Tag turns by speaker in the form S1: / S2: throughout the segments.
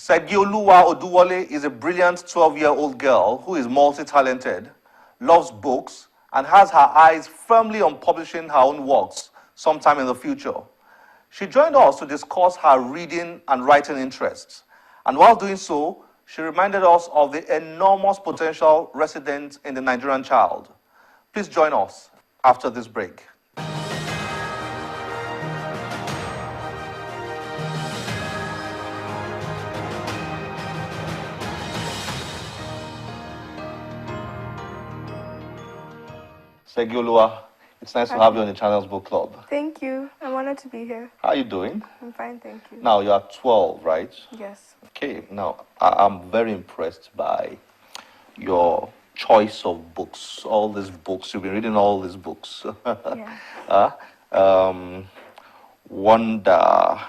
S1: Segioluwa Oduwole is a brilliant 12-year-old girl who is multi-talented, loves books, and has her eyes firmly on publishing her own works sometime in the future. She joined us to discuss her reading and writing interests, and while doing so, she reminded us of the enormous potential resident in the Nigerian child. Please join us after this break. Segioluwa, it's nice to have you on the channel's book club.
S2: Thank you. I'm honored to be here.
S1: How are you doing?
S2: I'm fine, thank you.
S1: Now, you're 12, right?
S2: Yes.
S1: Okay, now, I'm very impressed by your choice of books. All these books, you've been reading all these books.
S2: Yeah.
S1: Wonder,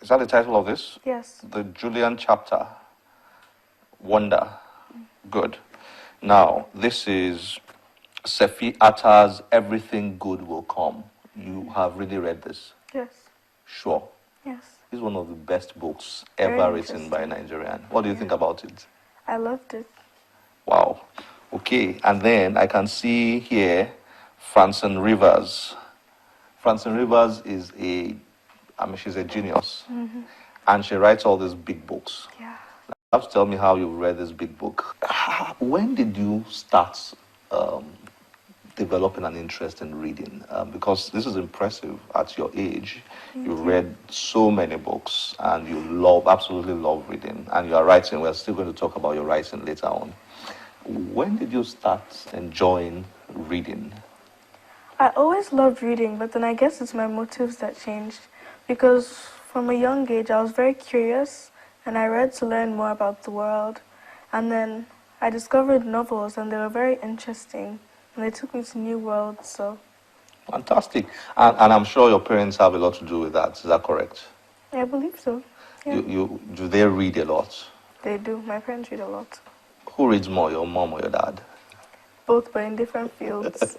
S1: is that the title of this?
S2: Yes.
S1: The Julian chapter. Wonder. Good. Now, this is Sefi Atta's Everything Good Will Come. You have really read this?
S2: Yes.
S1: Sure.
S2: Yes.
S1: It's one of the best books
S2: Very
S1: ever written by a Nigerian. What do you think about it?
S2: I loved it.
S1: Wow. Okay, and then I can see here Francine Rivers. Francine Rivers is she's a genius.
S2: Mm-hmm.
S1: And she writes all these big books.
S2: Yeah.
S1: You have to tell me how you read this big book. When did you start developing an interest in reading? Because this is impressive at your age. You read so many books and you absolutely love reading. And you are writing. We're still going to talk about your writing later on. When did you start enjoying reading?
S2: I always loved reading, but then I guess it's my motives that changed. Because from a young age, I was very curious, and I read to learn more about the world. And then I discovered novels, and they were very interesting, and they took me to new worlds, so.
S1: Fantastic. And I'm sure your parents have a lot to do with that. Is that correct?
S2: I believe so. Yeah.
S1: Do they read a lot?
S2: They do. My parents read a lot.
S1: Who reads more, your mom or your dad?
S2: Both, but in different fields.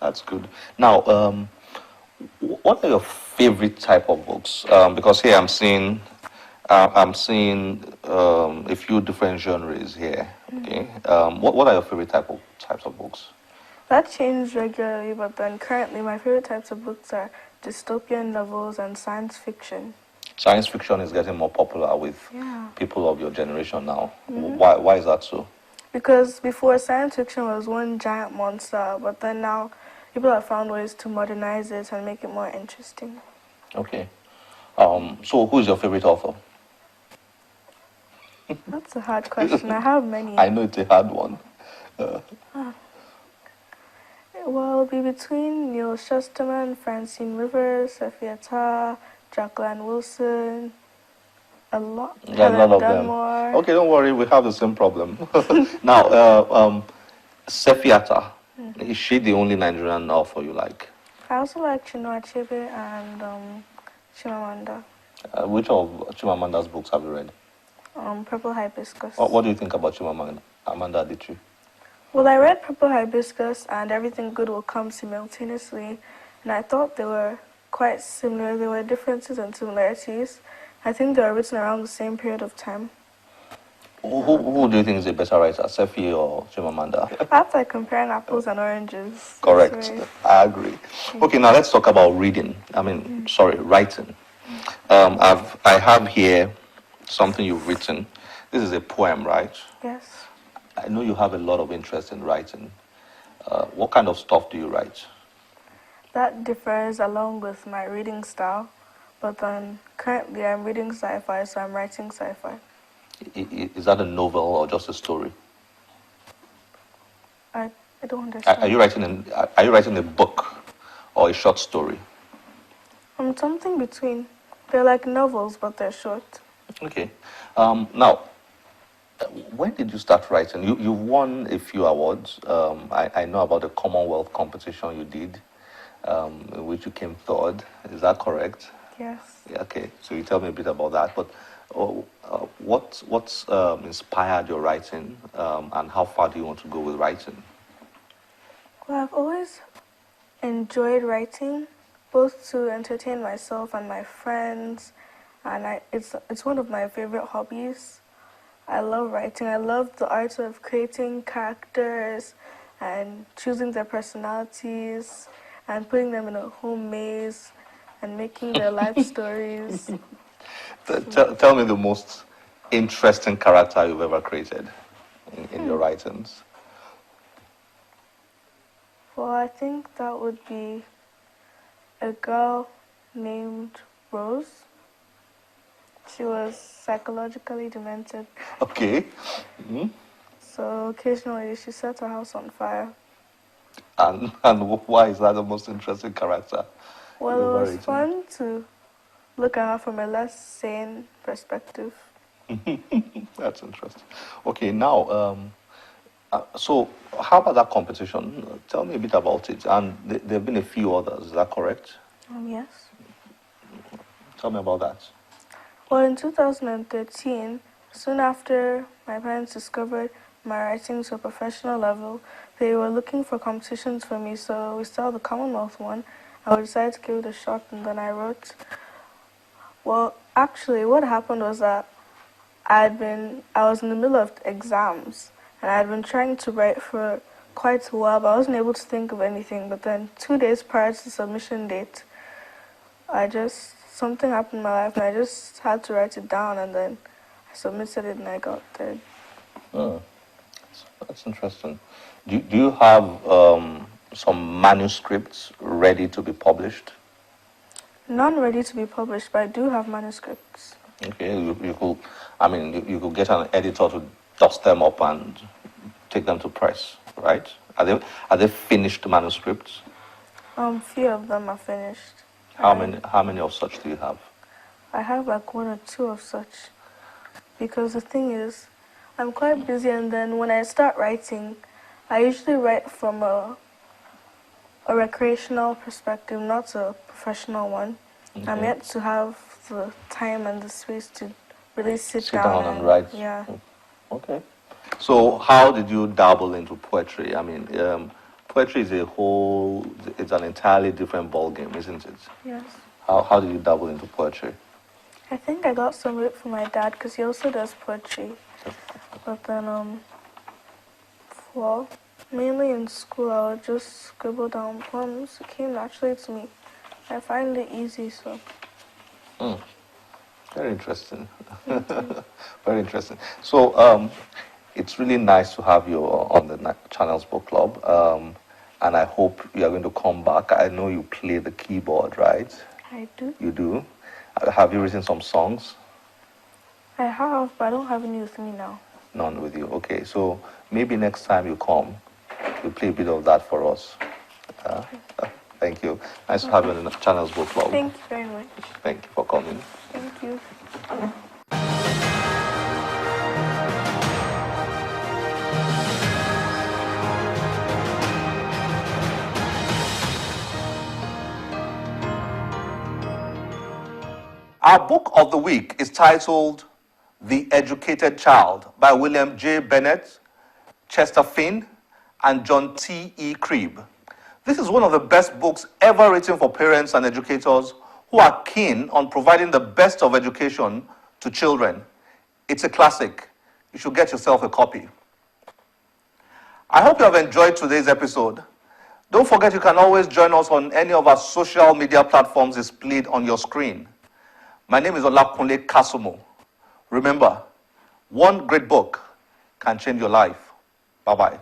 S1: That's good. Now, what are your favorite type of books? Because here I'm seeing a few different genres here. Okay. What are your favorite types of books?
S2: That changed regularly, but then currently my favorite types of books are dystopian novels and science fiction.
S1: Science fiction is getting more popular with people of your generation now.
S2: Mm-hmm.
S1: Why is that so? Because
S2: before, science fiction was one giant monster, but then now people have found ways to modernize it and make it more interesting.
S1: Okay. So who is your favorite author?
S2: That's a hard question. I have many.
S1: I know it's a hard one.
S2: Well, it'll be between Neil Shusterman, Francine Rivers, Sefi Atta, Jacqueline Wilson, a lot of them.
S1: Okay, don't worry, we have the same problem. Now, Sefi Atta, is she the only Nigerian author you like?
S2: I also like Chinua Achebe and Chimamanda.
S1: Which of Chimamanda's books have you read?
S2: Purple Hibiscus.
S1: What do you think about Chimamanda Adichie?
S2: Well, I read Purple Hibiscus and Everything Good Will Come simultaneously, and I thought they were quite similar. There were differences and similarities. I think they were written around the same period of time.
S1: Who do you think is a better writer, Sefi or Chimamanda?
S2: That's like comparing apples and oranges.
S1: Correct. I agree. Okay, now let's talk about reading. Writing. I have here something you've written. This is a poem, right?
S2: Yes.
S1: I know you have a lot of interest in writing. What kind of stuff do you write?
S2: That differs along with my reading style, but then currently I'm reading sci-fi, so I'm writing sci-fi.
S1: Is that a novel or just a story?
S2: I don't understand.
S1: Are you writing a book or a short story?
S2: Something between. They're like novels, but they're short.
S1: Okay. Now, when did you start writing? You've won a few awards. I know about the Commonwealth competition you did, in which you came third. Is that correct?
S2: Yes.
S1: Yeah, okay. So you tell me a bit about that. But what's inspired your writing, and how far do you want to go with writing?
S2: Well, I've always enjoyed writing, both to entertain myself and my friends, and it's one of my favorite hobbies. I love writing. I love the art of creating characters and choosing their personalities and putting them in a home maze and making their life stories.
S1: Tell me the most interesting character you've ever created in your writings.
S2: Well, I think that would be a girl named Rose. She was psychologically demented.
S1: Okay.
S2: So occasionally she set her house on fire.
S1: And why is that the most interesting character?
S2: Well, it was fun to look at her from a less sane perspective.
S1: That's interesting. Okay, now, so how about that competition? Tell me a bit about it. And there have been a few others, is that correct?
S2: Yes.
S1: Tell me about that.
S2: Well, in 2013, soon after my parents discovered my writing to a professional level, they were looking for competitions for me, so we saw the Commonwealth one. I decided to give it a shot, and then I wrote. Well, actually, what happened was that I was in the middle of exams, and I had been trying to write for quite a while, but I wasn't able to think of anything. But then 2 days prior to the submission date, something happened in my life, and I just had to write it down, and then I submitted it, and I got third.
S1: Oh, that's interesting. Do you have some manuscripts ready to be published?
S2: None ready to be published, but I do have manuscripts.
S1: Okay, you could get an editor to dust them up and take them to press, right? Are they finished manuscripts?
S2: Few of them are finished.
S1: How many of such do you have?
S2: I have like 1 or 2 of such. Because the thing is, I'm quite busy, and then when I start writing, I usually write from a recreational perspective, not a professional one. Okay. I'm yet to have the time and the space to really sit down
S1: and write.
S2: Yeah.
S1: Okay. So how did you dabble into poetry? Poetry is it's an entirely different ballgame, isn't it?
S2: Yes.
S1: How did you dabble into poetry?
S2: I think I got some of it from my dad, because he also does poetry. But then, well, mainly in school, I would just scribble down poems. It came naturally to me. I find it easy, so.
S1: Very interesting. Very interesting. So, it's really nice to have you on the Channels Book Club. And I hope you are going to come back. I know you play the keyboard, right?
S2: I do.
S1: You do? Have you written some songs?
S2: I have, but I don't have any with me now.
S1: None with you. Okay, so maybe next time you come, you play a bit of that for us. Thank you. Nice to have you in the Channels Book Club.
S2: Thank you very much.
S1: Thank you for coming.
S2: Thank you.
S1: Our book of the week is titled The Educated Child by William J. Bennett, Chester Finn, and John T. E. Cribb. This is one of the best books ever written for parents and educators who are keen on providing the best of education to children. It's a classic. You should get yourself a copy. I hope you have enjoyed today's episode. Don't forget you can always join us on any of our social media platforms displayed on your screen. My name is Olakunle Kasumo. Remember, one great book can change your life. Bye-bye.